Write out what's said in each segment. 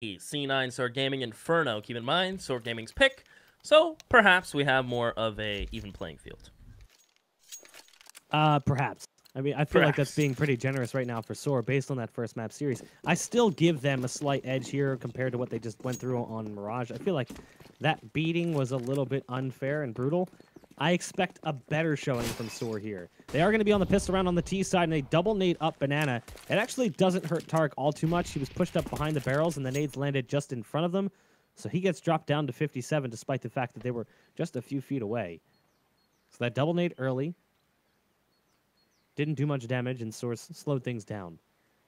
C9 SoaR Gaming Inferno. Keep in mind, SoaR Gaming's pick, so perhaps we have more of a even playing field. Perhaps. I mean, I feel like that's being pretty generous right now for SoaR based on that first map series. I still give them a slight edge here compared to what they just went through on Mirage. I feel like that beating was a little bit unfair and brutal. I expect a better showing from SoaR here. They are going to be on the pistol round on the T side, and they double nade up Banana. It actually doesn't hurt Tark all too much. He was pushed up behind the barrels, and the nades landed just in front of them. So he gets dropped down to 57, despite the fact that they were just a few feet away. So that double nade early didn't do much damage, and SoaR slowed things down.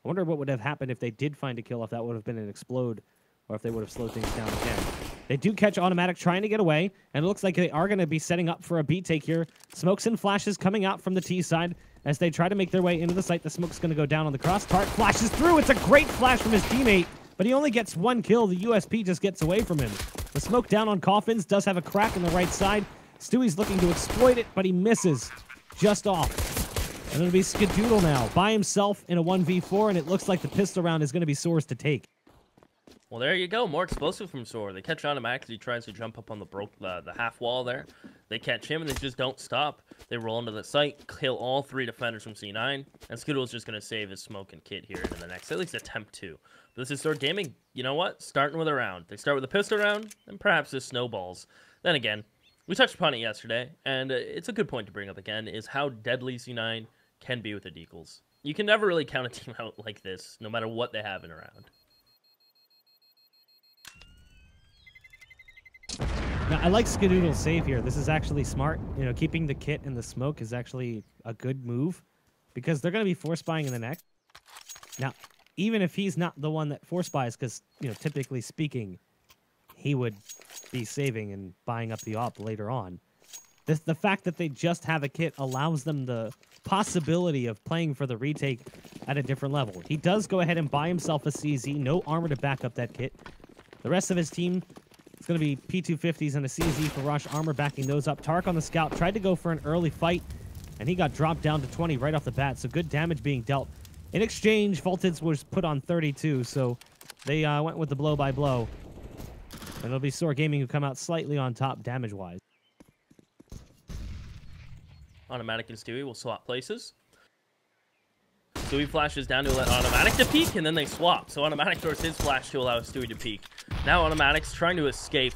I wonder what would have happened if they did find a kill, if that would have been an explode, or if they would have slowed things down again. They do catch Automatic trying to get away, and it looks like they are going to be setting up for a B take here. Smokes and flashes coming out from the T side as they try to make their way into the site. The smoke's going to go down on the cross. Tark flashes through. It's a great flash from his teammate, but he only gets one kill. The USP just gets away from him. The smoke down on Coffins does have a crack in the right side. Stewie's looking to exploit it, but he misses just off. And it'll be Skadoodle now by himself in a 1v4, and it looks like the pistol round is going to be SoaR's to take. Well, there you go. More explosive from SoaR. They catch Automatic as he tries to jump up on the half wall there. They catch him, and they just don't stop. They roll into the site, kill all three defenders from C9, and Skadoodle's just going to save his smoke and kit here in the next, at least attempt to. But this is SoaR Gaming. You know what? Starting with a round. They start with a pistol round, and perhaps this snowballs. Then again, we touched upon it yesterday, and it's a good point to bring up again, is how deadly C9 can be with the decals. You can never really count a team out like this, no matter what they have in a round. Now, I like Skadoodle's save here. This is actually smart. You know, keeping the kit in the smoke is actually a good move because they're going to be force buying in the next. Now, even if he's not the one that force buys, because, you know, typically speaking, he would be saving and buying up the op later on. The fact that they just have a kit allows them the possibility of playing for the retake at a different level. He does go ahead and buy himself a CZ, no armor to back up that kit. The rest of his team, it's going to be P250s and a CZ for Rush armor backing those up. Tark on the scout tried to go for an early fight, and he got dropped down to 20 right off the bat, so good damage being dealt. In exchange, Voltage was put on 32, so they went with the blow-by-blow. And it'll be SoaR Gaming who come out slightly on top damage-wise. Automatic and Stewie will swap places. Stewie flashes down to let Automatic to peek, and then they swap. So Automatic throws his flash to allow Stewie to peek. Now Automatic's trying to escape.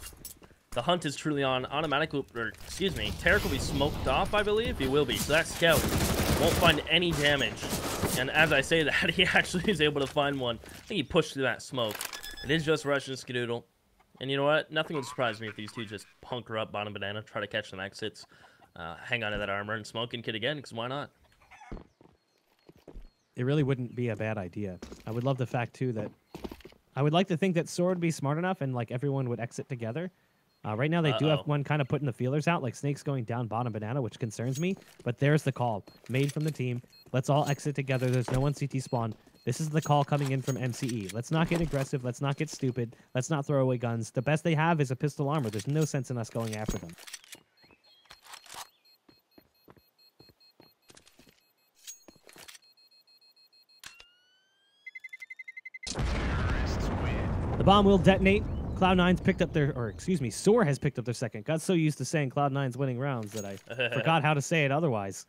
The hunt is truly on. Automatic will, or excuse me, Tarek will be smoked off, I believe. He will be. So that scout won't find any damage. And as I say that, he actually is able to find one. I think he pushed through that smoke. It is just Rush and Skadoodle. And you know what? Nothing would surprise me if these two just hunker up bottom Banana, try to catch some exits. Hang on to that armor and smoke and kit again, because why not? It really wouldn't be a bad idea. I would love the fact, too, that I would like to think that SoaR would be smart enough and, like, everyone would exit together. Right now, they do have one kind of putting the feelers out, like Snake's going down bottom Banana, which concerns me. But there's the call, made from the team. Let's all exit together. There's no one CT spawn. This is the call coming in from MCE. Let's not get aggressive. Let's not get stupid. Let's not throw away guns. The best they have is a pistol armor. There's no sense in us going after them. The bomb will detonate. Cloud9's picked up their, or excuse me, SoaR has picked up their second. Got so used to saying Cloud9's winning rounds that I forgot how to say it otherwise.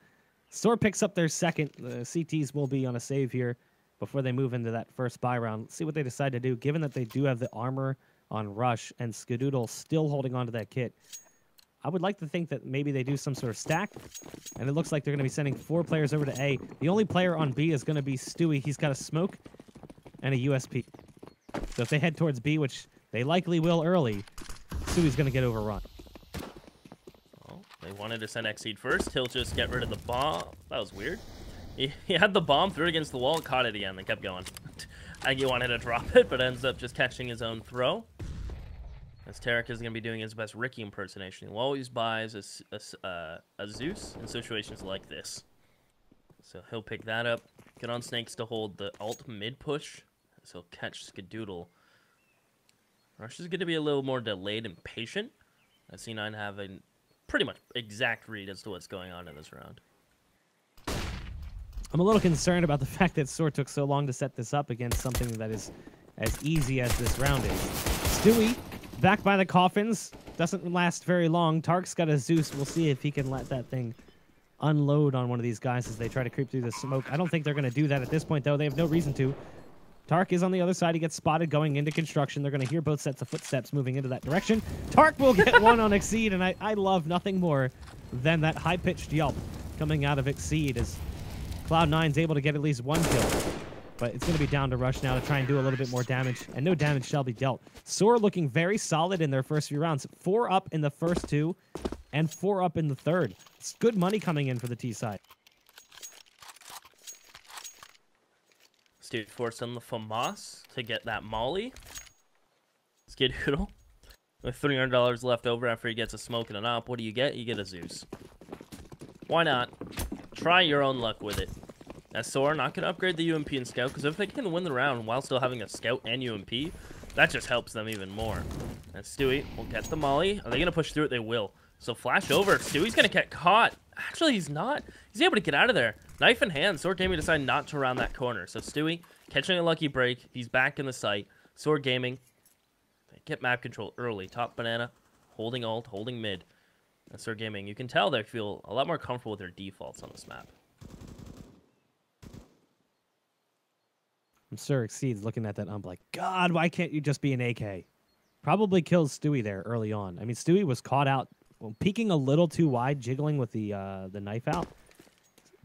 SoaR picks up their second. The CTs will be on a save here before they move into that first buy round. Let's see what they decide to do, given that they do have the armor on Rush and Skadoodle still holding on to that kit. I would like to think that maybe they do some sort of stack, and it looks like they're going to be sending 4 players over to A. The only player on B is going to be Stewie. He's got a smoke and a USP. So if they head towards B, which they likely will early, Stewie's going to get overrun. Well, they wanted to send Xseed first. He'll just get rid of the bomb. That was weird. He had the bomb, threw it against the wall, caught it again, and kept going. I think he wanted to drop it, but ends up just catching his own throw. As Tarek is going to be doing his best Ricky impersonation. He always buys a Zeus in situations like this. So he'll pick that up. Get on Snakes to hold the alt mid push. So he'll catch Skadoodle. Rush is going to be a little more delayed and patient. I see C9 have a pretty much exact read as to what's going on in this round. I'm a little concerned about the fact that SoaR took so long to set this up against something that is as easy as this round is. Stewie, back by the coffins. Doesn't last very long. Tark's got a Zeus. We'll see if he can let that thing unload on one of these guys as they try to creep through the smoke. I don't think they're going to do that at this point, though. They have no reason to. Tark is on the other side. He gets spotted going into construction. They're going to hear both sets of footsteps moving into that direction. Tark will get one on Exceed, and I love nothing more than that high-pitched yelp coming out of Exceed as Cloud9's able to get at least one kill. But it's going to be down to Rush now to try and do a little bit more damage, and no damage shall be dealt. SoaR looking very solid in their first few rounds. 4 up in the first 2, and 4 up in the third. It's good money coming in for the T side. Dude forced on the FAMAS to get that Molly. Skidoodle. With $300 left over after he gets a smoke and an op, what do you get? You get a Zeus. Why not? Try your own luck with it. As SoaR not going to upgrade the UMP and Scout, because if they can win the round while still having a Scout and UMP, that just helps them even more. And Stewie will get the Molly. Are they going to push through it? They will. So flash over. Stewie's going to get caught. Actually, he's not. He's able to get out of there. Knife in hand. SoaR Gaming decided not to round that corner. So Stewie catching a lucky break. He's back in the site. SoaR Gaming, they get map control early. Top banana, holding ult, holding mid. And SoaR Gaming, you can tell they feel a lot more comfortable with their defaults on this map. I'm sure Exceed's looking at that like, God, why can't you just be an AK? Probably kills Stewie there early on. I mean, Stewie was caught out, peeking a little too wide, jiggling with the knife out.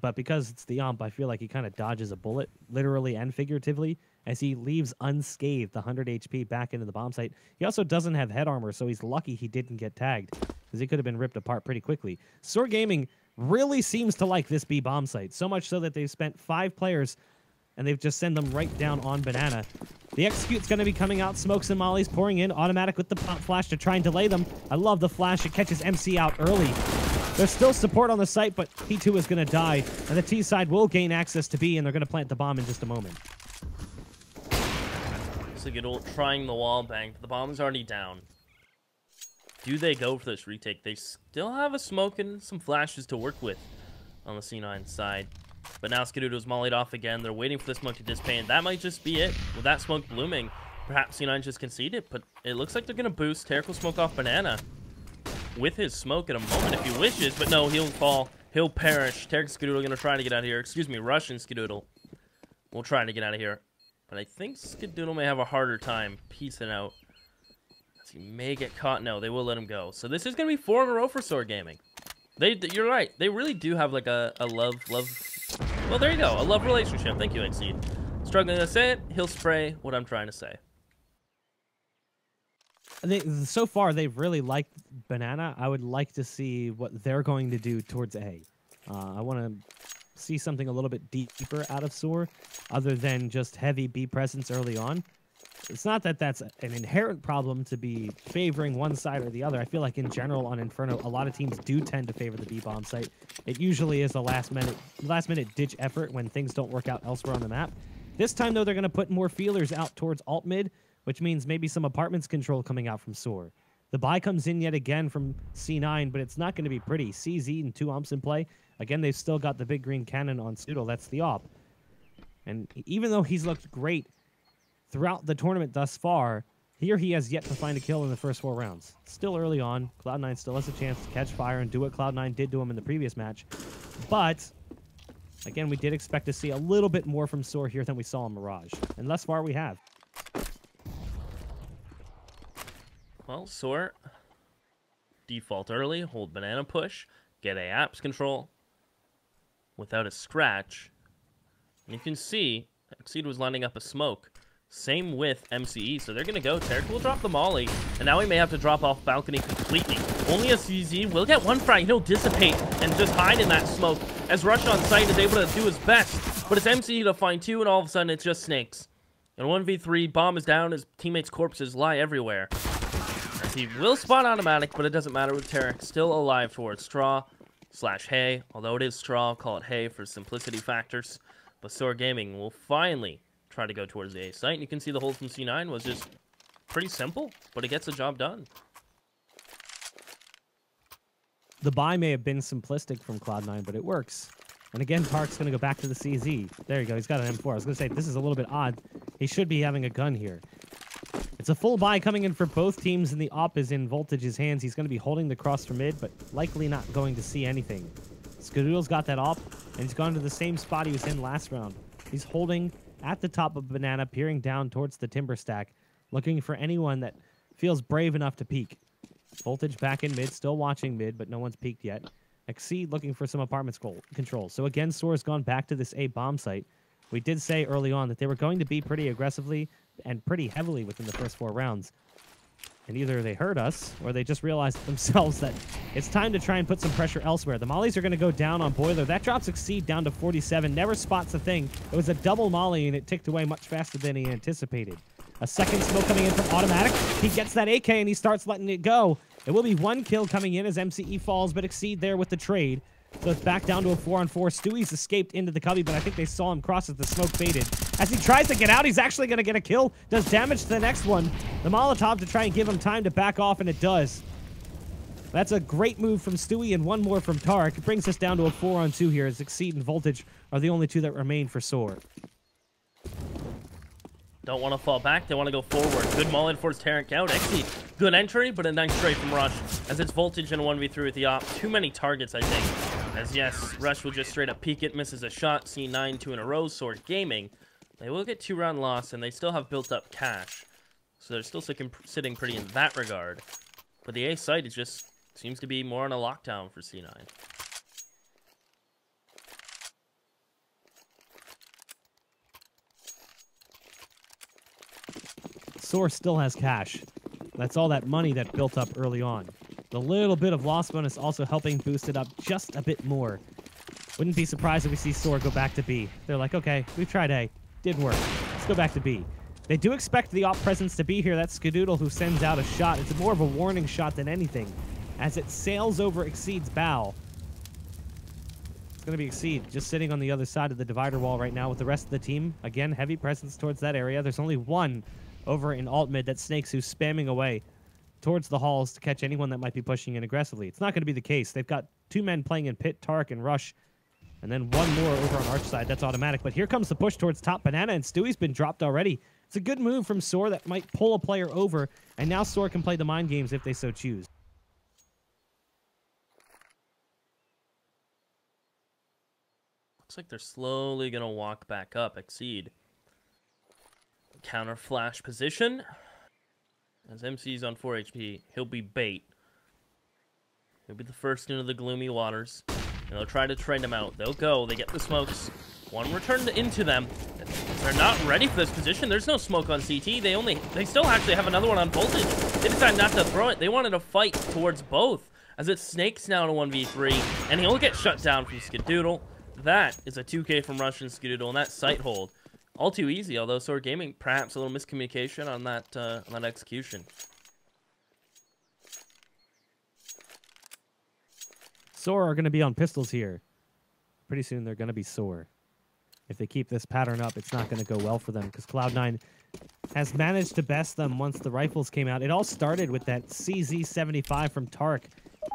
But because it's the ump, I feel like he kind of dodges a bullet, literally and figuratively, as he leaves unscathed the 100 HP back into the bomb site. He also doesn't have head armor, so he's lucky he didn't get tagged, because he could have been ripped apart pretty quickly. SoaR Gaming really seems to like this B bomb site, so much so that they've spent 5 players, and they've just sent them right down on banana. The execute's going to be coming out. Smokes and mollies pouring in. Automatic with the pop flash to try and delay them. I love the flash. It catches MC out early. There's still support on the site, but P2 is going to die. And the T side will gain access to B, and they're going to plant the bomb in just a moment. So good old trying the wall bang. The bomb's already down. Do they go for this retake? They still have a smoke and some flashes to work with on the C9 side. But now Skidoodle's mollied off again. They're waiting for the smoke to dissipate. That might just be it. With that smoke blooming, perhaps C9 just conceded. But it looks like they're going to boost. Tarek will smoke off banana with his smoke in a moment if he wishes. But no, he'll fall. He'll perish. Tarek and Skidoodle are going to try to get out of here. Excuse me, Rush and Skidoodle will try to get out of here. But I think Skidoodle may have a harder time piecing out. He may get caught. No, they will let him go. So this is going to be 4 in a row for SoaR Gaming. You're right. They really do have like a love. Well, there you go. A love relationship. Thank you, Exceed. Struggling to say it, he'll spray what I'm trying to say. So far, they've really liked banana. I would like to see what they're going to do towards A. I want to see something a little bit deeper out of SoaR, other than just heavy B presence early on. It's not that that's an inherent problem to be favoring one side or the other. I feel like in general on Inferno, a lot of teams do tend to favor the B bomb site. It usually is a last minute ditch effort when things don't work out elsewhere on the map. This time though, they're going to put more feelers out towards alt mid, which means maybe some apartments control coming out from SoaR. The buy comes in yet again from C9, but it's not going to be pretty. CZ and 2 umps in play. Again, they've still got the big green cannon on Stoodle. That's the op. And even though he's looked great throughout the tournament thus far, here he has yet to find a kill in the first 4 rounds. Still early on. Cloud9 still has a chance to catch fire and do what Cloud9 did to him in the previous match. But, again, we did expect to see a little bit more from SoaR here than we saw in Mirage. And thus far, we have. Well, SoaR, default early, hold banana push, get A apps control without a scratch. And you can see, Exceed was lining up a smoke. Same with MCE, so they're going to go. Tarek will drop the molly, and now he may have to drop off balcony completely. Only a CZ will get one frag. He'll dissipate and just hide in that smoke as Rush on site is able to do his best. But it's MCE to find 2, and all of a sudden it's just snakes. And 1v3, bomb is down, his teammates' corpses lie everywhere. As he will spot automatic, but it doesn't matter with Tarek. Still alive towards straw/hay. Although it is straw, I'll call it hay for simplicity factors. But SoaR Gaming will finally try to go towards the A site. And you can see the hold from C9 was just pretty simple, but it gets the job done. The buy may have been simplistic from Cloud9, but it works. And again, Tark's going to go back to the CZ. There you go. He's got an M4. I was going to say, this is a little bit odd. He should be having a gun here. It's a full buy coming in for both teams, and the op is in Voltage's hands. He's going to be holding the cross for mid, but likely not going to see anything. Skadoodle's got that op, and he's gone to the same spot he was in last round. He's holding at the top of Banana, peering down towards the timber stack, looking for anyone that feels brave enough to peek. Voltage back in mid, still watching mid, but no one's peeked yet. Exceed looking for some apartment control. So again, SoaR's gone back to this A bomb site. We did say early on that they were going to be pretty aggressively and pretty heavily within the first 4 rounds. And either they heard us, or they just realized themselves that it's time to try and put some pressure elsewhere. The mollies are going to go down on Boiler. That drops Exceed down to 47. Never spots a thing. It was a double molly, and it ticked away much faster than he anticipated. A second smoke coming in from Automatic. He gets that AK, and he starts letting it go. It will be 1 kill coming in as MCE falls, but Exceed there with the trade. So it's back down to a 4-on-4. Stewie's escaped into the cubby, but I think they saw him cross as the smoke faded. As he tries to get out, he's actually going to get a kill. Does damage to the next one. The Molotov to try and give him time to back off, and it does. That's a great move from Stewie and one more from Tark. It brings us down to a 4-on-2 here as Exceed and Voltage are the only 2 that remain for SoaR. Don't want to fall back. They want to go forward. Good mullet forced Tarrant out. Actually, good entry, but a nice trade from Rush. As it's Voltage and a 1v3 with the op. Too many targets, I think. As yes, Rush will just straight up peek it. Misses a shot. C9 2 in a row. SoaR Gaming. They will get 2-round loss, and they still have built up cash. So they're still sitting pretty in that regard. But the A site is just seems to be more on a lockdown for C9. SoaR still has cash. That's all that money that built up early on. The little bit of loss bonus also helping boost it up just a bit more. Wouldn't be surprised if we see SoaR go back to B. They're like, okay, we've tried A. Didn't work. Let's go back to B. They do expect the op presence to be here. That's Skadoodle who sends out a shot. It's more of a warning shot than anything. As it sails over Exceed's bow. It's going to be Exceed just sitting on the other side of the divider wall right now with the rest of the team. Again, heavy presence towards that area. There's only one over in alt mid. That's Snakes who's spamming away towards the halls to catch anyone that might be pushing in aggressively. It's not going to be the case. They've got 2 men playing in pit, Tark and Rush, and then 1 more over on Arch side. That's Automatic. But here comes the push towards top Banana, and Stewie's been dropped already. It's a good move from SoaR that might pull a player over, and now SoaR can play the mind games if they so choose. Looks like they're slowly going to walk back up. Exceed. Counter flash position. As MC's on 4 HP, he'll be bait. He'll be the first into the gloomy waters. And they'll try to trade him out. They'll go. They get the smokes. One returned into them. They're not ready for this position. There's no smoke on CT. They still actually have another one on Voltage. They decided not to throw it. They wanted to fight towards both. As it Snakes now to 1v3. And he'll get shut down from Skadoodle. That is a 2K from Rush and Skadoodle. And that sight hold. All too easy, although SoaR Gaming, perhaps a little miscommunication on that execution. SoaR are going to be on pistols here. Pretty soon they're going to be SoaR. If they keep this pattern up, it's not going to go well for them because Cloud9 has managed to best them once the rifles came out. It all started with that CZ75 from Tark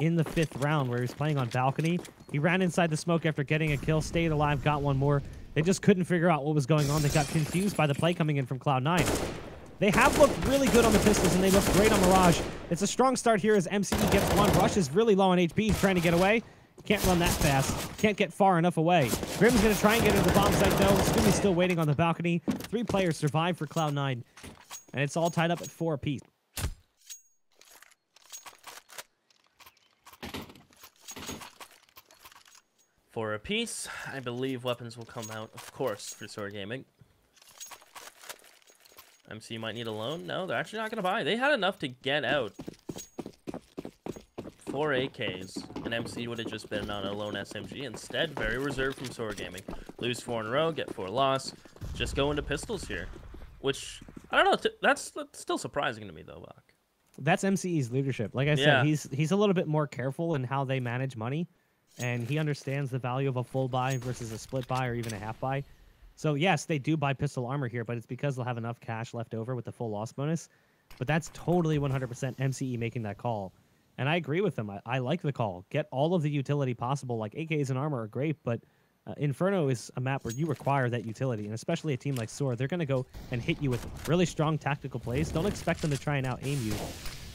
in the 5th round where he was playing on balcony. He ran inside the smoke after getting a kill, stayed alive, got 1 more. They just couldn't figure out what was going on. They got confused by the play coming in from Cloud9. They have looked really good on the pistols, and they look great on Mirage. It's a strong start here as MCE gets 1. Rush is really low on HP. He's trying to get away. Can't run that fast. Can't get far enough away. Grim's going to try and get into the bomb site, though. Scooby's still waiting on the balcony. 3 players survive for Cloud9, and it's all tied up at 4 apiece. For a piece, I believe weapons will come out, of course, for SoaR Gaming. MC might need a loan. No, they're actually not going to buy. They had enough to get out 4 AKs, and MC would have just been on a lone SMG. Instead, very reserved from SoaR Gaming. Lose 4 in a row, get 4 loss. Just go into pistols here, which, I don't know, that's still surprising to me, though, Buck. That's MCE's leadership. Like I said, he's a little bit more careful in how they manage money. And he understands the value of a full buy versus a split buy or even a half buy. So, yes, they do buy pistol armor here, but it's because they'll have enough cash left over with the full loss bonus. But that's totally 100% MCE making that call. And I agree with them. I like the call. Get all of the utility possible. Like, AKs and armor are great, but Inferno is a map where you require that utility, and especially a team like SoaR, they're going to go and hit you with really strong tactical plays. Don't expect them to try and out-aim you.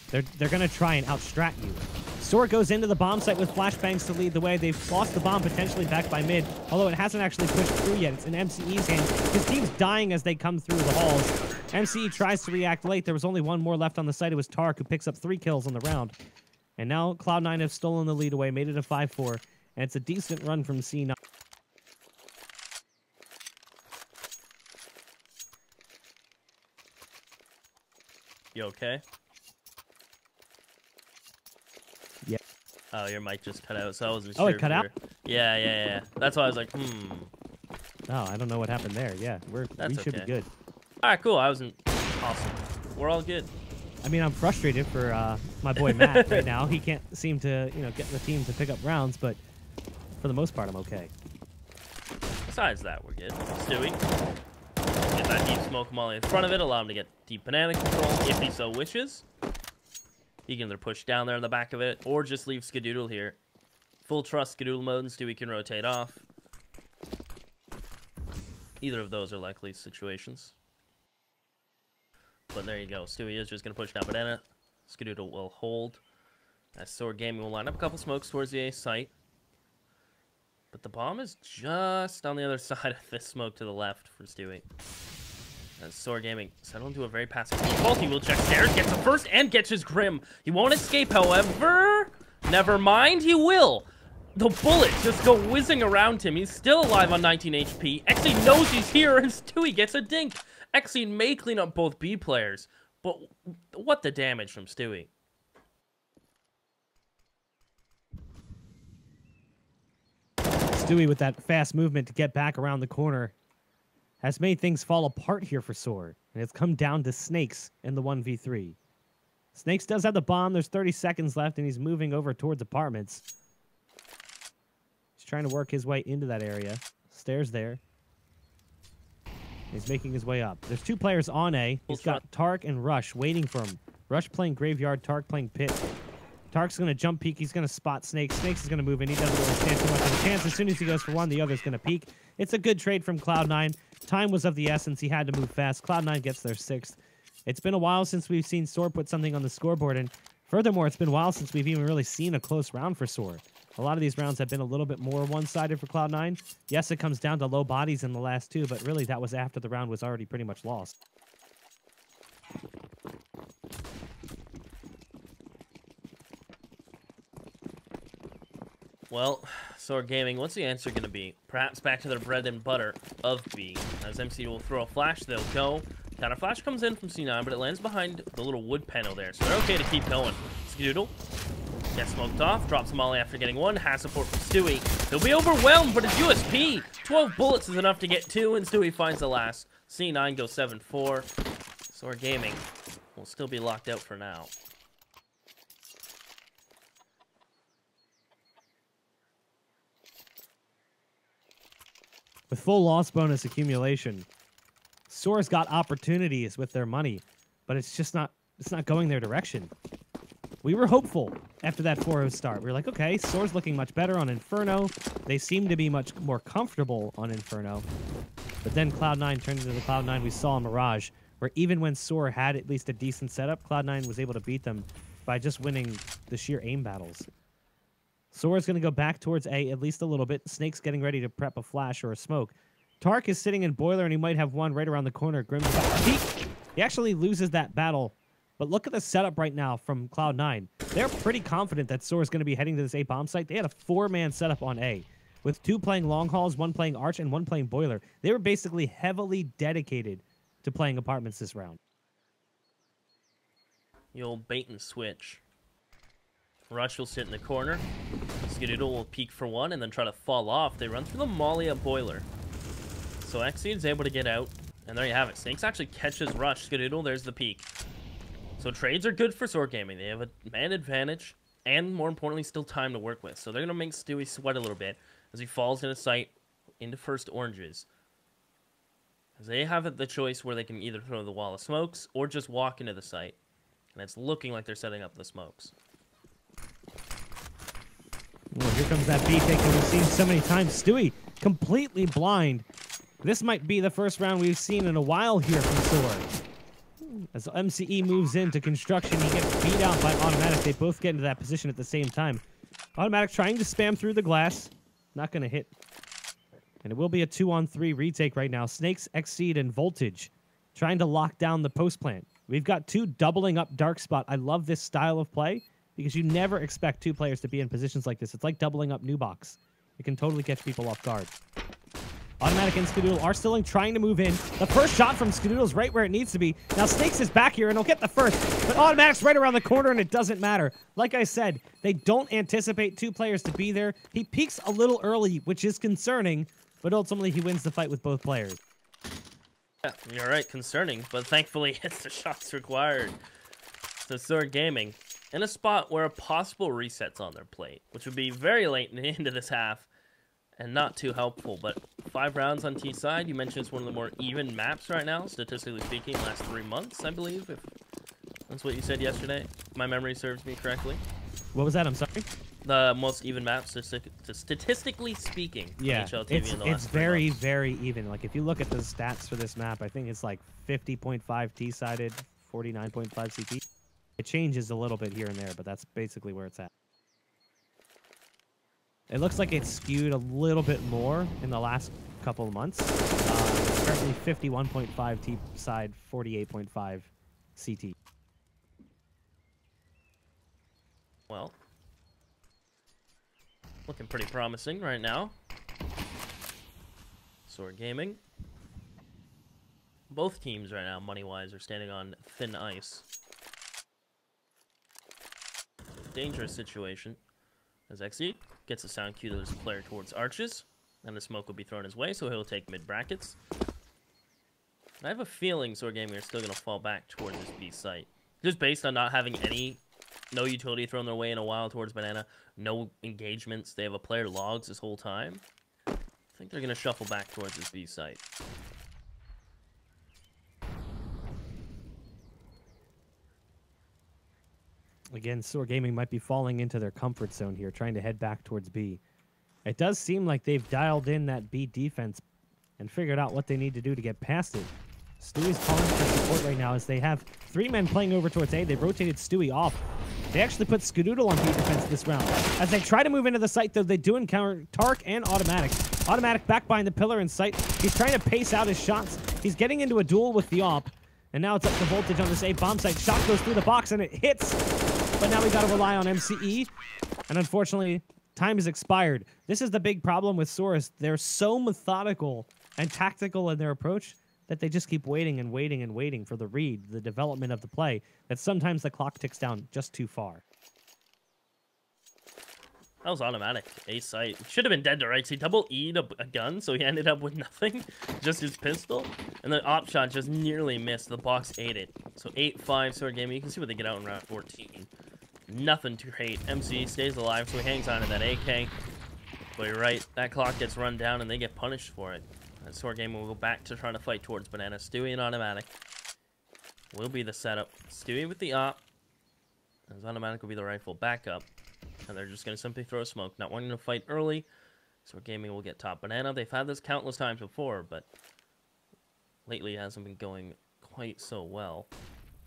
They're going to try and outstrat you. SoaR goes into the bomb site with flashbangs to lead the way. They've lost the bomb potentially back by mid, although it hasn't actually pushed through yet. It's in MCE's hands. His team's dying as they come through the halls. MCE tries to react late. There was only one more left on the site. It was Tark, who picks up 3 kills on the round. And now Cloud9 have stolen the lead away, made it a 5-4, and it's a decent run from C9. You okay? Yeah. Oh, your mic just cut out, so I wasn't sure. Oh, it cut out? Yeah. That's why I was like, Oh, I don't know what happened there. Yeah, we should be good. All right, cool. I wasn't awesome. We're all good. I mean, I'm frustrated for my boy Matt right now. He can't seem to, get the team to pick up rounds, but for the most part, I'm okay. Besides that, we're good. Stewie. Get that deep smoke molly in front of it, allow him to get deep banana control if he so wishes. He can either push down there in the back of it, or just leave Skadoodle here. Full trust Skadoodle mode, and Stewie can rotate off. Either of those are likely situations. But there you go. Stewie is just going to push down banana. Skadoodle will hold. As SoaR Gaming will line up a couple smokes towards the A site. But the bomb is just on the other side of this smoke to the left for Stewie. As SoaR Gaming settle into a very passive default, he will check stairs, gets the first, and gets his Grim. He won't escape, however. Never mind, he will. The bullets just go whizzing around him. He's still alive on 19 HP. Exine knows he's here, and Stewie gets a dink. Exine may clean up both B players, but what the damage from Stewie. Stewie with that fast movement to get back around the corner has made things fall apart here for SoaR, and it's come down to Snakes in the 1v3. Snakes does have the bomb. There's 30 seconds left, and he's moving over towards apartments. He's trying to work his way into that area. Stairs there. He's making his way up. There's 2 players on A. He's got Tark and Rush waiting for him. Rush playing Graveyard, Tark playing Pit. Tark's going to jump peek. He's going to spot Snakes. Snakes is going to move in. He doesn't really stand too much of a chance. As soon as he goes for one, the other's going to peek. It's a good trade from Cloud9. Time was of the essence. He had to move fast. Cloud9 gets their 6th. It's been a while since we've seen SoaR put something on the scoreboard, and furthermore, it's been a while since we've even really seen a close round for SoaR. A lot of these rounds have been a little bit more one-sided for Cloud9. Yes, it comes down to low bodies in the last 2, but really that was after the round was already pretty much lost. Well, SoaR Gaming, what's the answer going to be? Perhaps back to their bread and butter of B. As MC will throw a flash, they'll go. Counter flash comes in from C9, but it lands behind the little wood panel there, so they're okay to keep going. Skadoodle gets smoked off, drops a molly after getting 1, has support from Stewie. He'll be overwhelmed, but it's USP. 12 bullets is enough to get 2, and Stewie finds the last. C9 goes 7-4. SoaR Gaming will still be locked out for now. With full loss bonus accumulation, SoaR's got opportunities with their money, but it's just not going their direction. We were hopeful after that 4-0 start. We were like, okay, SoaR's looking much better on Inferno. They seem to be much more comfortable on Inferno. But then Cloud9 turned into the Cloud9 we saw in Mirage, where even when SoaR had at least a decent setup, Cloud9 was able to beat them by just winning the sheer aim battles. SoaR's going to go back towards A at least a little bit. Snake's getting ready to prep a flash or a smoke. Tark is sitting in Boiler, and he might have one right around the corner. Grim's about to peek. He actually loses that battle. But look at the setup right now from Cloud9. They're pretty confident that SoaR's going to be heading to this A bomb site. They had a 4-man setup on A, with 2 playing long hauls, 1 playing Arch, and 1 playing Boiler. They were basically heavily dedicated to playing apartments this round. The old bait and switch. Rush will sit in the corner. Skadoodle will peek for 1 and then try to fall off. They run through the molly at Boiler. So Exine's able to get out. And there you have it. Snakes actually catches Rush. Skadoodle, there's the peek. So trades are good for SoaR Gaming. They have a man advantage. And more importantly, still time to work with. So they're going to make Stewie sweat a little bit as he falls in a sight into first oranges. As they have the choice where they can either throw the wall of smokes or just walk into the site. And it's looking like they're setting up the smokes. Well, here comes that B take that we've seen so many times. Stewie completely blind. This might be the first round we've seen in a while here from SoaR. As MCE moves into construction, he gets beat out by Automatic. They both get into that position at the same time. Automatic trying to spam through the glass. Not going to hit. And it will be a 2-on-3 retake right now. Snakes, Exceed, and Voltage trying to lock down the post plant. We've got two doubling up dark spot. I love this style of play because you never expect two players to be in positions like this. It's like doubling up new box. It can totally catch people off guard. Automatic and Skadoodle are still trying to move in. The first shot from Skadoodle is right where it needs to be. Now Snakes is back here and he'll get the first, but Automatic's right around the corner and it doesn't matter. Like I said, they don't anticipate two players to be there. He peeks a little early, which is concerning, but ultimately he wins the fight with both players. Yeah, you're right, concerning, but thankfully it's the shots required. So SoaR Gaming in a spot where a possible reset's on their plate, which would be very late into this half and not too helpful, but 5 rounds on T side. You mentioned it's one of the more even maps right now, statistically speaking, last 3 months, I believe, if that's what you said yesterday. My memory serves me correctly. What was that? I'm sorry? The most even map, statistically speaking. Yeah, HLTV it's very, very even. Like, if you look at the stats for this map, I think it's like 50.5 T-sided, 49.5 CT. It changes a little bit here and there, but that's basically where it's at. It looks like it's skewed a little bit more in the last couple of months. It's currently 51.5 T-side, 48.5 CT. Well, looking pretty promising right now. SoaR Gaming. Both teams right now, money-wise, are standing on thin ice. Dangerous situation. As Exceed gets a sound cue, there's a player towards arches, and the smoke will be thrown his way, so he'll take mid-brackets. I have a feeling SoaR Gaming are still going to fall back towards this B site. Just based on not having no utility thrown their way in a while towards Banana, no engagements. They have a player logs this whole time. I think they're going to shuffle back towards this B site. Again, SoaR Gaming might be falling into their comfort zone here, trying to head back towards B. It does seem like they've dialed in that B defense and figured out what they need to do to get past it. Stewie's calling for support right now as they have 3 men playing over towards A. They've rotated Stewie off. They actually put Skadoodle on B defense this round. As they try to move into the site, though, they do encounter Tark and Automatic. Automatic back behind the pillar in sight. He's trying to pace out his shots. He's getting into a duel with the AWP. And now it's up to Voltage on this A bomb site. Shot goes through the box and it hits. But now we got to rely on MCE. And unfortunately, time has expired. This is the big problem with SoaR. They're so methodical and tactical in their approach that they just keep waiting and waiting and waiting for the read, the development of the play, that sometimes the clock ticks down just too far. That was Automatic. A site. Should have been dead to rights. He double E'd a gun, so he ended up with nothing. Just his pistol. And the op shot just nearly missed. The box ate it. So 8-5 SoaR Gaming. You can see what they get out in round 14. Nothing to hate. MC stays alive, so he hangs on to that AK. But you're right. That clock gets run down, and they get punished for it. And SoaR Gaming will go back to trying to fight towards Banana. Stewie and Automatic will be the setup. Stewie with the op. As Automatic will be the rifle backup. And they're just going to simply throw smoke, not wanting to fight early. SoaR Gaming will get top Banana. They've had this countless times before, but lately it hasn't been going quite so well.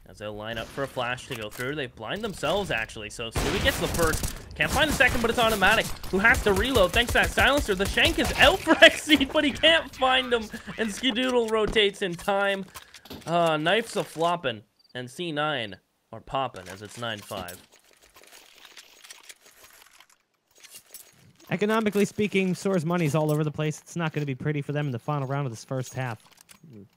As they'll line up for a flash to go through. They blind themselves, actually. So Stewie gets the first. Can't find the second, but it's Automatic, who has to reload thanks to that silencer. The shank is out for Exceed, but he can't find him. And Skadoodle rotates in time. Knife's a flopping. And C9 are popping as it's 9-5. Economically speaking, SoaR's money's all over the place. It's not going to be pretty for them in the final round of this first half.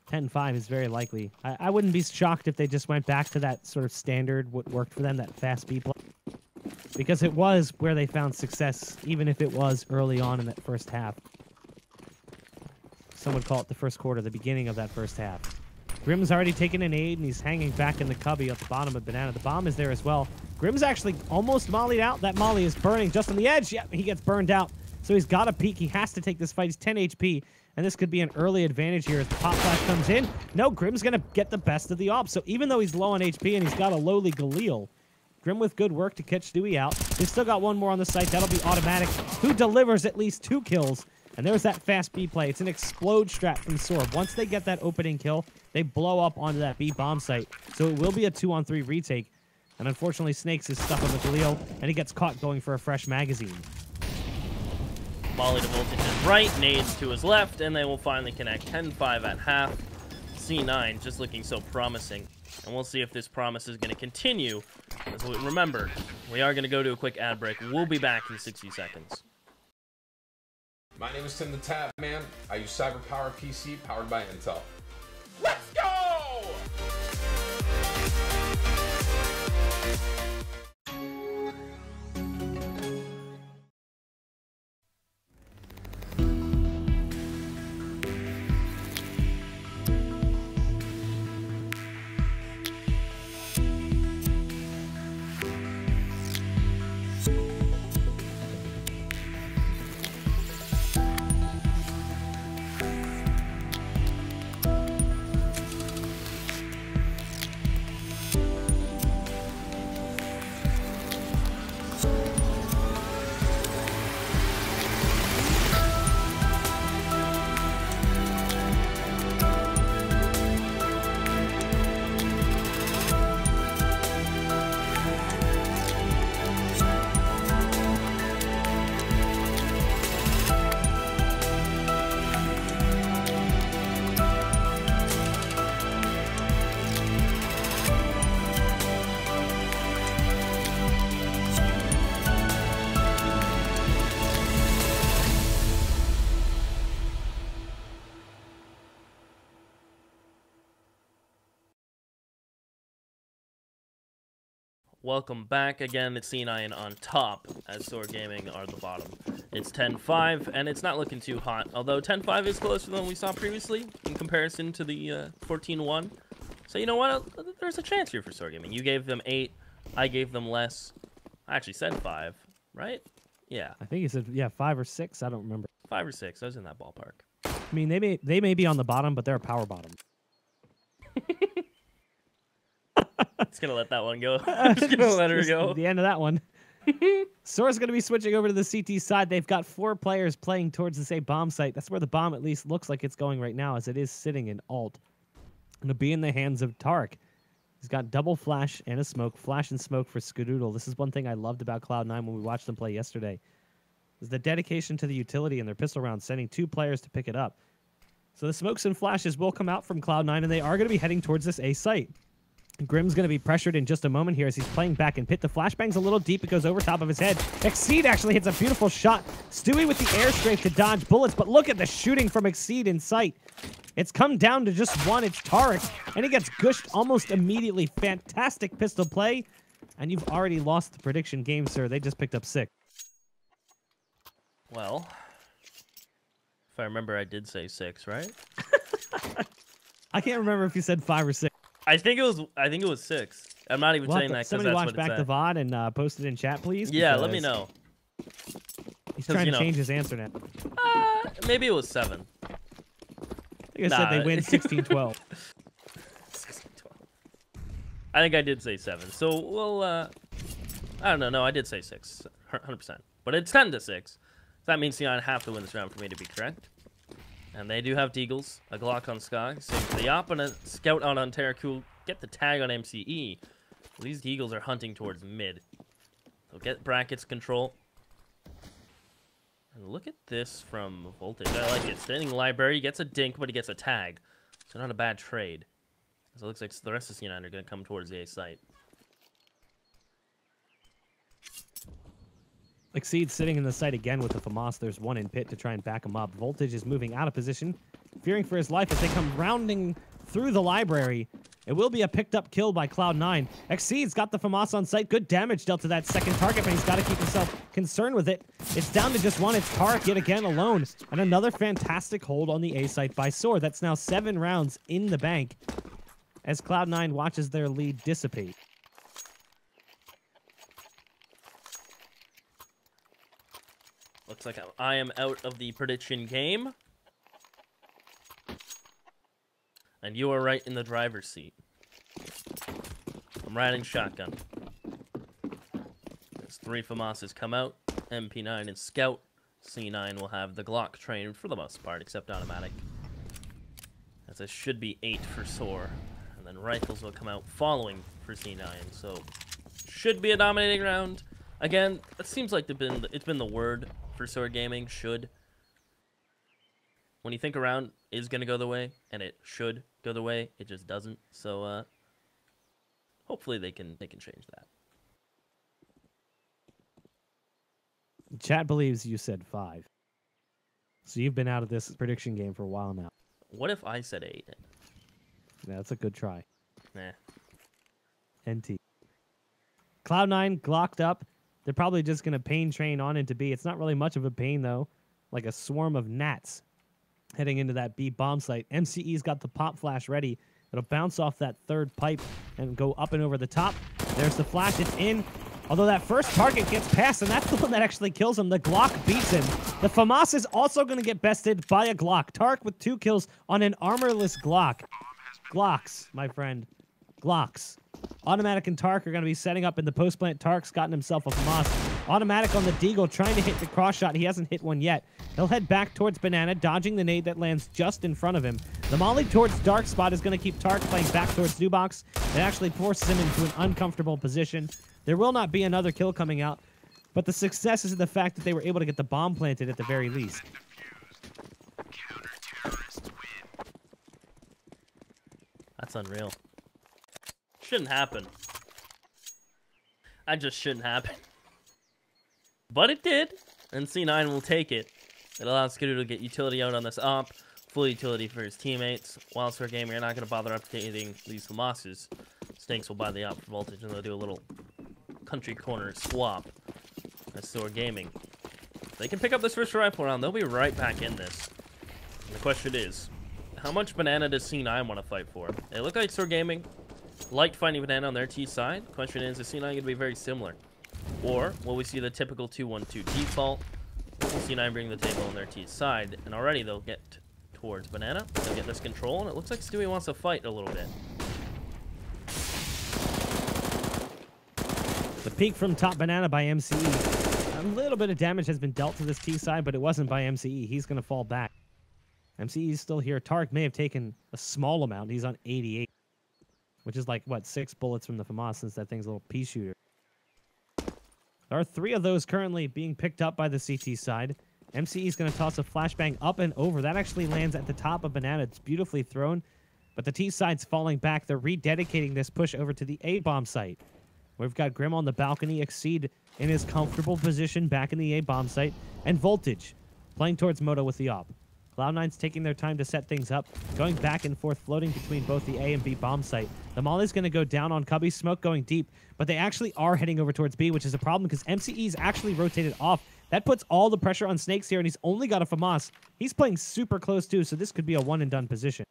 10-5 is very likely. I wouldn't be shocked if they just went back to that sort of standard, what worked for them, that fast B play. Because it was where they found success, even if it was early on in that first half. Some would call it the first quarter, the beginning of that first half. Grim's already taken an aid, and he's hanging back in the cubby at the bottom of Banana. The bomb is there as well. Grim's actually almost mollied out. That molly is burning just on the edge. Yep, he gets burned out. So he's got a peek. He has to take this fight. He's 10 HP, and this could be an early advantage here as the pop flash comes in. No, Grim's going to get the best of the AWP. So even though he's low on HP and he's got a lowly Galil, Grim with good work to catch Stewie out. They've still got one more on the site. That'll be automatic. Who delivers at least 2 kills? And there's that fast B play. It's an explode strat from SoaR. Once they get that opening kill, they blow up onto that B bomb site. So it will be a 2-on-3 retake. And unfortunately, Snakes is stuck on the Galil, and he gets caught going for a fresh magazine. Molly to Voltage's right, nades to his left, and they will finally connect. 10-5 at half. C9 just looking so promising. And we'll see if this promise is going to continue. As we remember, we are going to go to a quick ad break. We'll be back in 60 seconds. My name is Tim the Tab Man. I use CyberPowerPC powered by Intel. Let's go! Welcome back again. It's C9 on top, as SoaR Gaming are the bottom. It's 10-5, and it's not looking too hot, although 10-5 is closer than we saw previously in comparison to the 14-1. So you know what? There's a chance here for SoaR Gaming. You gave them 8. I gave them less. I actually said 5, right? Yeah. I think you said, yeah, 5 or 6. I don't remember. 5 or 6. I was in that ballpark. I mean, they may be on the bottom, but they're a power bottom. Just gonna let that one go. Just gonna let her go. The end of that one. SoaR's gonna be switching over to the CT side. They've got 4 players playing towards the same bomb site. That's where the bomb at least looks like it's going right now, as it is sitting in alt. It'll be in the hands of Tark. He's got double flash and a smoke. Flash and smoke for Skadoodle. This is one thing I loved about Cloud9 when we watched them play yesterday. Is the dedication to the utility in their pistol round, sending 2 players to pick it up. So the smokes and flashes will come out from Cloud9, and they are going to be heading towards this A site. Grim's going to be pressured in just a moment here as he's playing back in pit. The flashbang's a little deep. It goes over top of his head. Exceed actually hits a beautiful shot. Stewie with the air strafe to dodge bullets, but look at the shooting from Exceed in sight. It's come down to just one. It's Tarek, and he gets gushed almost immediately. Fantastic pistol play, and you've already lost the prediction game, sir. They just picked up 6. Well, if I remember, I did say 6, right? I can't remember if you said 5 or 6. I think it was 6. I'm not even saying that because that's what it said. Somebody watch back the VOD and post it in chat, please. Yeah, let me know. He's trying to change his answer now. Maybe it was 7. I think I said they win 16-12. 16-12. I think I did say 7. So we'll. I don't know. No, I did say 6. 100%. But it's 10-6. So that means Sion have to win this round for me to be correct. And they do have Deagles, a Glock on Sky, same for the Op, and a Scout out on Terracool. Get the tag on MCE. Well, these Deagles are hunting towards mid. So get brackets control. And look at this from Voltage. I like it. Standing library, he gets a dink, but he gets a tag. So not a bad trade. So it looks like the rest of C9 are going to come towards the A site. Exceed sitting in the site again with the FAMAS. There's one in pit to try and back him up. Voltage is moving out of position, fearing for his life as they come rounding through the library. It will be a picked up kill by Cloud9. Exceed's got the FAMAS on site. Good damage dealt to that second target, but he's got to keep himself concerned with it. It's down to just one. It's Tarek yet again alone. And another fantastic hold on the A site by SoaR. That's now 7 rounds in the bank as Cloud9 watches their lead dissipate. Looks like I am out of the prediction game. And you are right in the driver's seat. I'm riding shotgun. 3 FAMASs come out. MP9 and Scout. C9 will have the Glock trained for the most part, except automatic. As it should be 8 for SoaR. And then rifles will come out following for C9. So, should be a dominating round. Again, it seems like it's been the word for SoaR Gaming, should. When you think a round is going to go the way, and it should go the way, it just doesn't. So, hopefully they can change that. Chat believes you said 5. So you've been out of this prediction game for a while now. What if I said 8? Yeah, that's a good try. Nah. NT. Cloud9 glocked up. They're probably just going to pain train on into B. It's not really much of a pain, though. Like a swarm of gnats heading into that B bomb site. MCE's got the pop flash ready. It'll bounce off that third pipe and go up and over the top. There's the flash. It's in. Although that first target gets past, and that's the one that actually kills him. The Glock beats him. The FAMAS is also going to get bested by a Glock. Tark with 2 kills on an armorless Glock. Glocks, my friend. Glocks. Automatic and Tark are going to be setting up in the post plant. Tark's gotten himself a FAMAS. Automatic on the Deagle, trying to hit the cross shot. He hasn't hit one yet. He'll head back towards Banana, dodging the nade that lands just in front of him. The molly towards Dark Spot is going to keep Tark playing back towards Nubox. It actually forces him into an uncomfortable position. There will not be another kill coming out, but the success is in the fact that they were able to get the bomb planted at the very least. That's unreal. Shouldn't happen. That just shouldn't happen. But it did, and C9 will take it. It allows Skidoo to get utility out on this op, full utility for his teammates. While SoaR Gaming are not going to bother updating these FAMASs, Snakes will buy the op for voltage, and they'll do a little country corner swap as SoaR Gaming. If they can pick up this first rifle round, they'll be right back in this. And the question is, how much Banana does C9 want to fight for? They look like SoaR Gaming liked finding Banana on their T side. The question is C9 going to be very similar? Or will we see the typical 2-1-2 default? Will C9 bring the table on their T side? And already they'll get towards Banana. They'll get this control, and it looks like Stewie wants to fight a little bit. The peek from top Banana by MCE. A little bit of damage has been dealt to this T side, but it wasn't by MCE. He's going to fall back. MCE is still here. Tark may have taken a small amount. He's on 88, which is like, what, 6 bullets from the FAMAS since that thing's a little pea shooter. There are 3 of those currently being picked up by the CT side. MCE is going to toss a flashbang up and over. That actually lands at the top of Banana. It's beautifully thrown, but the T side's falling back. They're rededicating this push over to the A bomb site. We've got Grim on the balcony, Exceed in his comfortable position back in the A bomb site, and Voltage playing towards Moto with the op. Cloud9's taking their time to set things up, going back and forth, floating between both the A and B bomb site. The molly's going to go down on Cubby, smoke going deep, but they actually are heading over towards B, which is a problem because MCE's actually rotated off. That puts all the pressure on Snakes here, and he's only got a FAMAS. He's playing super close too, so this could be a one-and-done position.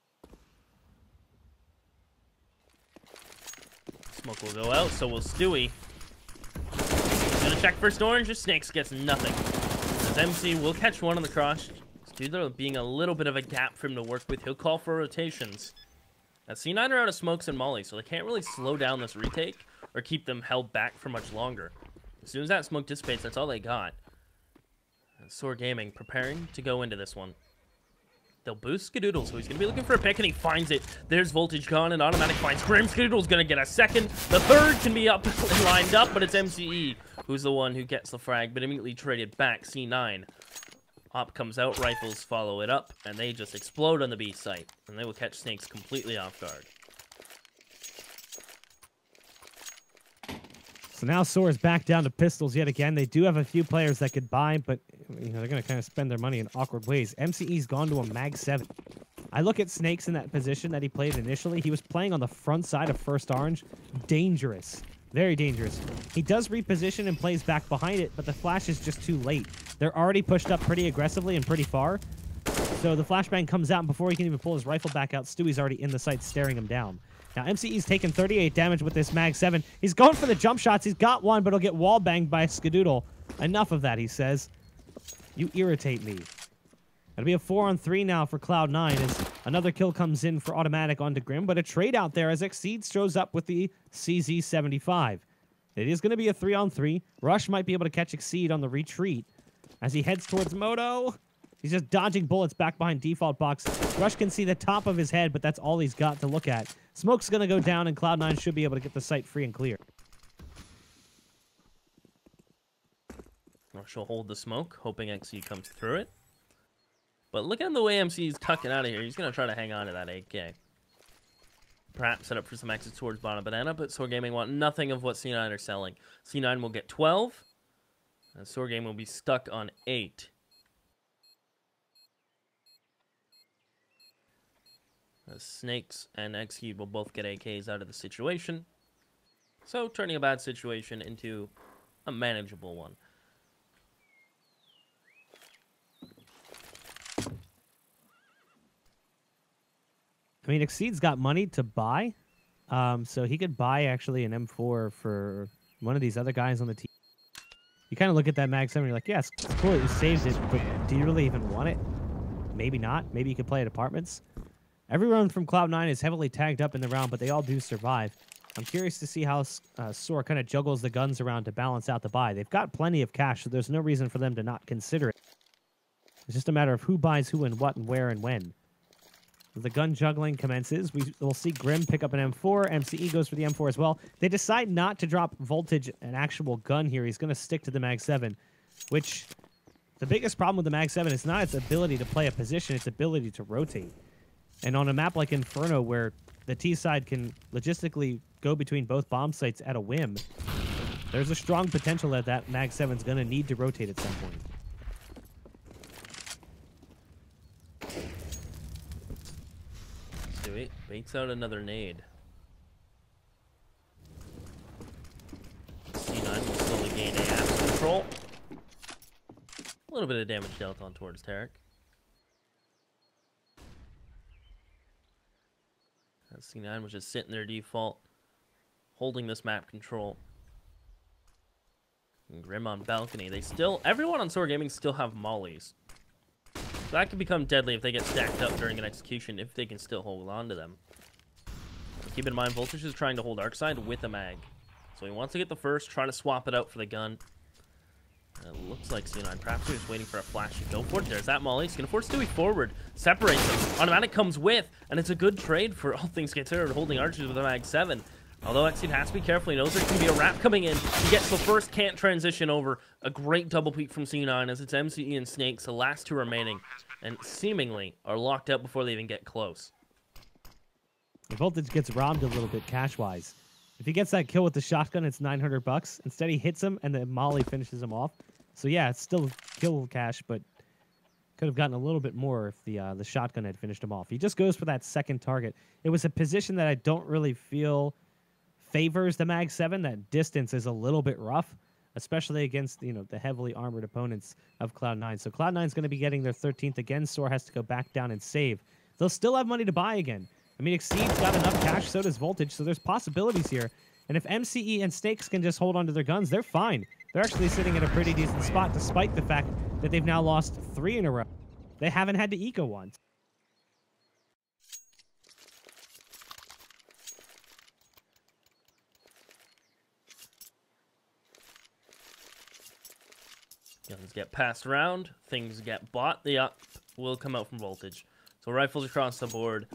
Smoke will go out, so will Stewie. He's gonna check first orange, just Snakes gets nothing. As MC will catch one on the cross. Due to there being a little bit of a gap for him to work with, he'll call for rotations. Now, C9 are out of smokes and molly, so they can't really slow down this retake or keep them held back for much longer. As soon as that smoke dissipates, that's all they got. And SoaR Gaming preparing to go into this one. They'll boost Skadoodle, so he's going to be looking for a pick, and he finds it. There's Voltage gone, and Automatic finds Grim. Skadoodle's going to get a second. The third can be up and lined up, but it's MCE who's the one who gets the frag, but immediately traded back. C9. Op comes out, rifles follow it up, and they just explode on the B site, and they will catch Snakes completely off guard. So now SoaR's back down to pistols yet again. They do have a few players that could buy, but they're going to kind of spend their money in awkward ways. MCE's gone to a Mag 7. I look at Snakes in that position that he played initially. He was playing on the front side of first orange. Dangerous. Very dangerous. He does reposition and plays back behind it, but the flash is just too late. They're already pushed up pretty aggressively and pretty far. So the flashbang comes out, and before he can even pull his rifle back out, Stewie's already in the sight staring him down. Now, MCE's taken 38 damage with this Mag 7. He's going for the jump shots. He's got one, but he'll get wall banged by Skadoodle. Enough of that, he says. You irritate me. It'll be a 4-on-3 now for Cloud9 as another kill comes in for Automatic onto Grim, but a trade out there as Exceed shows up with the CZ75. It is going to be a 3-on-3. Rush might be able to catch Exceed on the retreat as he heads towards Moto. He's just dodging bullets back behind default box. Rush can see the top of his head, but that's all he's got to look at. Smoke's going to go down, and Cloud9 should be able to get the site free and clear. Rush will hold the smoke, hoping XC comes through it. But look at the way MC's tucking out of here. He's going to try to hang on to that 8K. Perhaps set up for some exits towards bottom banana, but SoaR Gaming want nothing of what C9 are selling. C9 will get 12, and SoaR Gaming will be stuck on 8. As Snakes and XQ will both get AKs out of the situation. So turning a bad situation into a manageable one. I mean, Exceed's got money to buy, so he could buy actually an M4 for one of these other guys on the team. You kind of look at that Mag 7, you're like, yeah, it's cool that you saved it, but do you really even want it? Maybe not. Maybe you could play at apartments. Everyone from Cloud9 is heavily tagged up in the round, but they all do survive. I'm curious to see how SoaR kind of juggles the guns around to balance out the buy. They've got plenty of cash, so there's no reason for them to not consider it. It's just a matter of who buys who and what and where and when. The gun juggling commences. We'll see Grim pick up an M4. MCE goes for the M4 as well. They decide not to drop Voltage, an actual gun here. He's going to stick to the Mag 7, which the biggest problem with the Mag 7 is not its ability to play a position, its ability to rotate. And on a map like Inferno, where the T side can logistically go between both bomb sites at a whim, there's a strong potential that that Mag 7 is going to need to rotate at some point. Baits out another nade. C9 will slowly gain AF control. A little bit of damage dealt on towards Tarek. C9 was just sitting there default, holding this map control. And Grim on balcony. Everyone on SoaR Gaming still have mollies. So that could become deadly if they get stacked up during an execution, if they can still hold on to them. Keep in mind, Voltage is trying to hold Arcside with a mag. So he wants to get the first, try to swap it out for the gun. It looks like C9 perhaps he's waiting for a flash to go for it. There's that molly. He's going to force Stewie forward. Separates him. Automatic comes with, and it's a good trade for all things considered, holding Archers with a mag 7. Although Exceed has to be careful. He knows there can be a wrap coming in. He gets the first, can't transition over. A great double peek from C9 as it's MCE and Snakes, the last two remaining, and seemingly are locked out before they even get close. Voltage gets robbed a little bit cash-wise. If he gets that kill with the shotgun, it's $900. Instead, he hits him, and the molly finishes him off. So yeah, it's still kill cash, but could have gotten a little bit more if the shotgun had finished him off. He just goes for that second target. It was a position that I don't really feel favors the Mag 7. That distance is a little bit rough, especially against the heavily armored opponents of Cloud9. So Cloud9 is going to be getting their 13th again. SoaR has to go back down and save. They'll still have money to buy again. I mean, Exceed's got enough cash, so does Voltage, so there's possibilities here. And if MCE and Snakes can just hold onto their guns, they're fine. They're actually sitting at a pretty decent spot, despite the fact that they've now lost 3 in a row. They haven't had to eco once. Guns get passed around, things get bought, the up will come out from Voltage. So rifles across the board,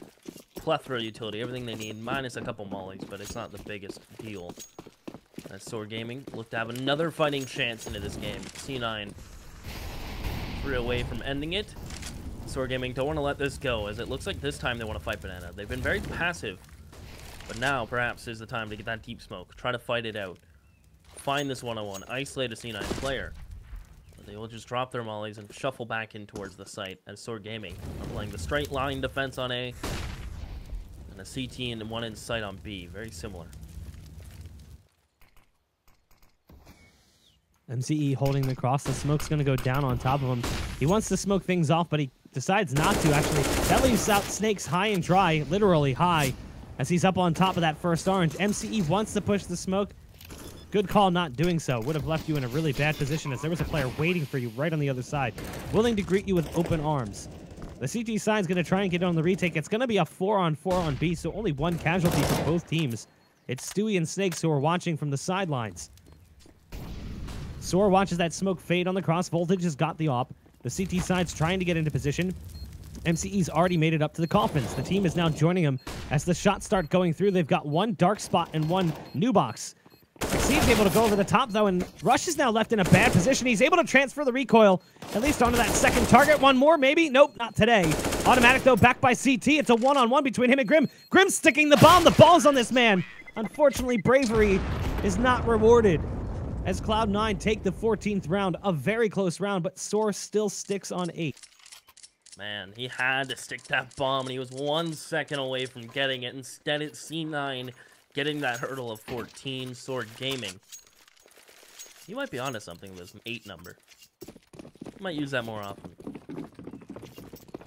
plethora of utility, everything they need, minus a couple mollies, but it's not the biggest deal. As SoaR Gaming look to have another fighting chance into this game. C9 3 away from ending it. SoaR Gaming don't want to let this go, as it looks like this time they want to fight Banana. They've been very passive, but now perhaps is the time to get that deep smoke. Try to fight it out. Find this one-on-one. Isolate a C9 player. They will just drop their mollies and shuffle back in towards the site as SoaR Gaming are playing the straight line defense on A and a CT and one in sight on B. Very similar. MCE holding the cross. The smoke's going to go down on top of him. He wants to smoke things off, but he decides not to, actually. That leaves out Snakes high and dry, literally high, as he's up on top of that first orange. MCE wants to push the smoke. Good call not doing so. Would have left you in a really bad position as there was a player waiting for you right on the other side, willing to greet you with open arms. The CT side's going to try and get on the retake. It's going to be a 4-on-4 on B, so only one casualty for both teams. It's Stewie and Snakes who are watching from the sidelines. SoaR watches that smoke fade on the cross. Voltage has got the op. The CT side's trying to get into position. MCE's already made it up to the coffins. The team is now joining them as the shots start going through. They've got one dark spot and one new box. Exceed's able to go over the top, though, and Rush is now left in a bad position. He's able to transfer the recoil, at least onto that second target. One more, maybe? Nope, not today. Automatic, though, back by CT. It's a one-on-one between him and Grim. Grim sticking the bomb. The ball's on this man. Unfortunately, bravery is not rewarded as Cloud9 take the 14th round. A very close round, but SoaR still sticks on 8. Man, he had to stick that bomb, and he was 1 second away from getting it. Instead, it's C9 getting that hurdle of 14. SoaR Gaming. You might be onto something with this 8 number. Might use that more often.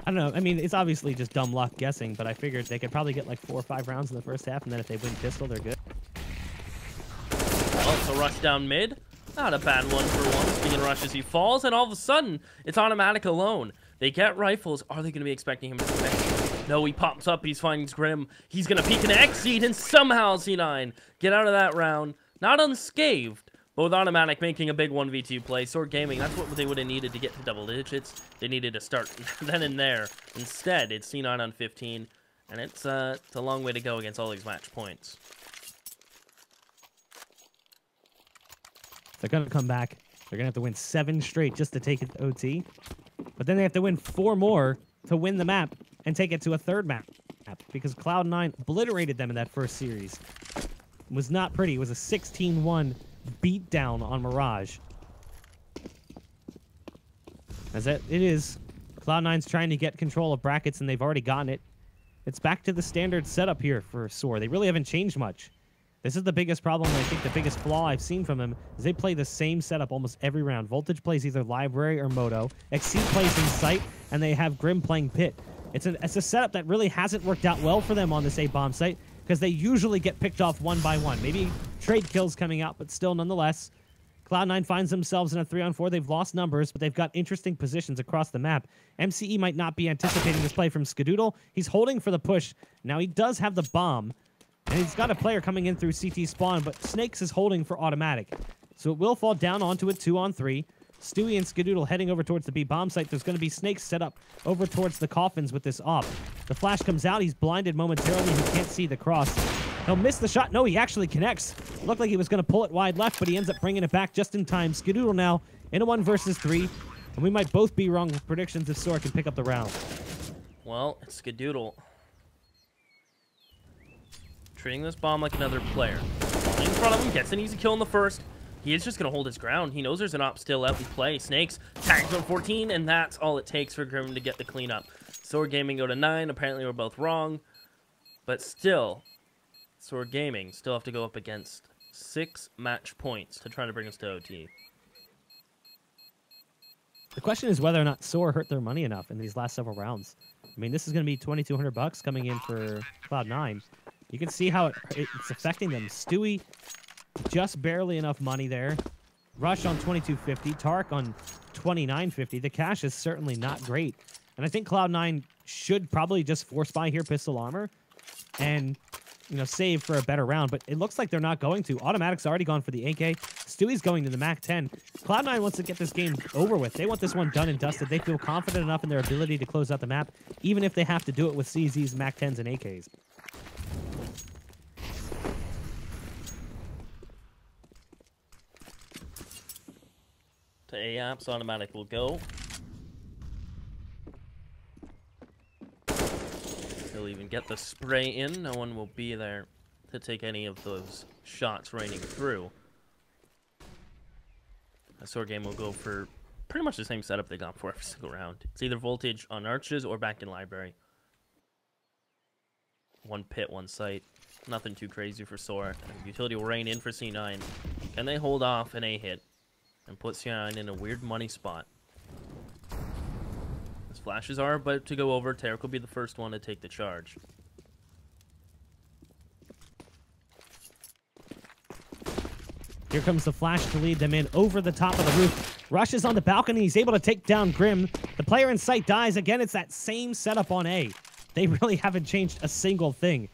I don't know. I mean, it's obviously just dumb luck guessing, but I figured they could probably get like 4 or 5 rounds in the first half, and then if they win pistol, they're good. Also rush down mid. Not a bad one for one. Speaking of rushes, he falls, and all of a sudden, it's Automatic alone. They get rifles. Are they going to be expecting him to connect? No, he pops up. He's finding Grim. He's going to peek an Exceed, and somehow C9 get out of that round. Not unscathed, but with Automatic making a big 1v2 play. SoaR Gaming, that's what they would have needed to get to double digits. They needed to start then and there. Instead, it's C9 on 15, and it's a long way to go against all these match points. They're going to come back. They're going to have to win 7 straight just to take it to OT. But then they have to win 4 more to win the map and take it to a 3rd map. Because Cloud9 obliterated them in that first series. It was not pretty. It was a 16-1 beatdown on Mirage. As it is, Cloud9's trying to get control of brackets, and they've already gotten it. It's back to the standard setup here for SoaR. They really haven't changed much. This is the biggest problem, and I think the biggest flaw I've seen from them is they play the same setup almost every round. Voltage plays either Library or Moto. Exceed plays in Sight, and they have Grim playing Pit. It's a setup that really hasn't worked out well for them on this A-bomb site because they usually get picked off 1 by 1. Maybe trade kills coming out, but still nonetheless. Cloud9 finds themselves in a 3-on-4. They've lost numbers, but they've got interesting positions across the map. MCE might not be anticipating this play from Skadoodle. He's holding for the push. Now he does have the bomb. And he's got a player coming in through CT spawn, but Snakes is holding for Automatic. So it will fall down onto a 2-on-3. Stewie and Skadoodle heading over towards the B-bomb site. There's going to be Snakes set up over towards the coffins with this op. The flash comes out. He's blinded momentarily. He can't see the cross. He'll miss the shot. No, he actually connects. Looked like he was going to pull it wide left, but he ends up bringing it back just in time. Skadoodle now in a 1 versus 3. And we might both be wrong with predictions if SoaR can pick up the round. Well, it's Skadoodle treating this bomb like another player. In front of him, gets an easy kill in the first. He is just going to hold his ground. He knows there's an op still out in play. Snakes tags on 14, and that's all it takes for Grim to get the cleanup. SoaR Gaming go to 9. Apparently, we're both wrong. But still, SoaR Gaming still have to go up against 6 match points to try to bring us to OT. The question is whether or not SoaR hurt their money enough in these last several rounds. I mean, this is going to be $2,200 coming in for Cloud9. You can see how it's affecting them. Stewie, just barely enough money there. Rush on $2,250. Tark on $2,950. The cash is certainly not great. And I think Cloud9 should probably just force buy here pistol armor and, you know, save for a better round. But it looks like they're not going to. Automatic's already gone for the AK. Stewie's going to the MAC-10. Cloud9 wants to get this game over with. They want this one done and dusted. They feel confident enough in their ability to close out the map, even if they have to do it with CZs, MAC-10s, and AKs. To A-Apps, Automatic will go. He'll even get the spray in. No one will be there to take any of those shots raining through. A SoaR game will go for pretty much the same setup they got for every single round. It's either Voltage on Arches or back in Library. 1 pit, 1 site. Nothing too crazy for SoaR. Utility will rain in for C9. Can they hold off an A hit and put C9 in a weird money spot? His flashes are about to go over. Tarek will be the first one to take the charge. Here comes the flash to lead them in over the top of the roof. Rush is on the balcony. He's able to take down Grim. The player in sight dies. Again, it's that same setup on A. They really haven't changed a single thing.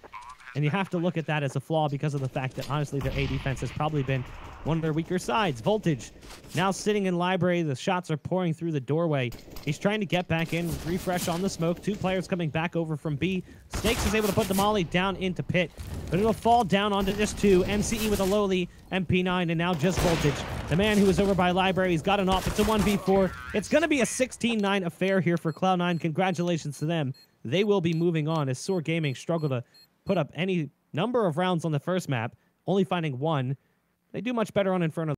And you have to look at that as a flaw because of the fact that, honestly, their A defense has probably been one of their weaker sides. Voltage now sitting in library. The shots are pouring through the doorway. He's trying to get back in, refresh on the smoke. 2 players coming back over from B. Snakes is able to put the molly down into pit, but it'll fall down onto just 2. MCE with a lowly MP9, and now just Voltage. The man who was over by library, he's got an off. It's a 1v4. It's going to be a 16-9 affair here for Cloud9. Congratulations to them. They will be moving on as SoaR Gaming struggle to put up any number of rounds on the first map, only finding 1. They do much better on Inferno.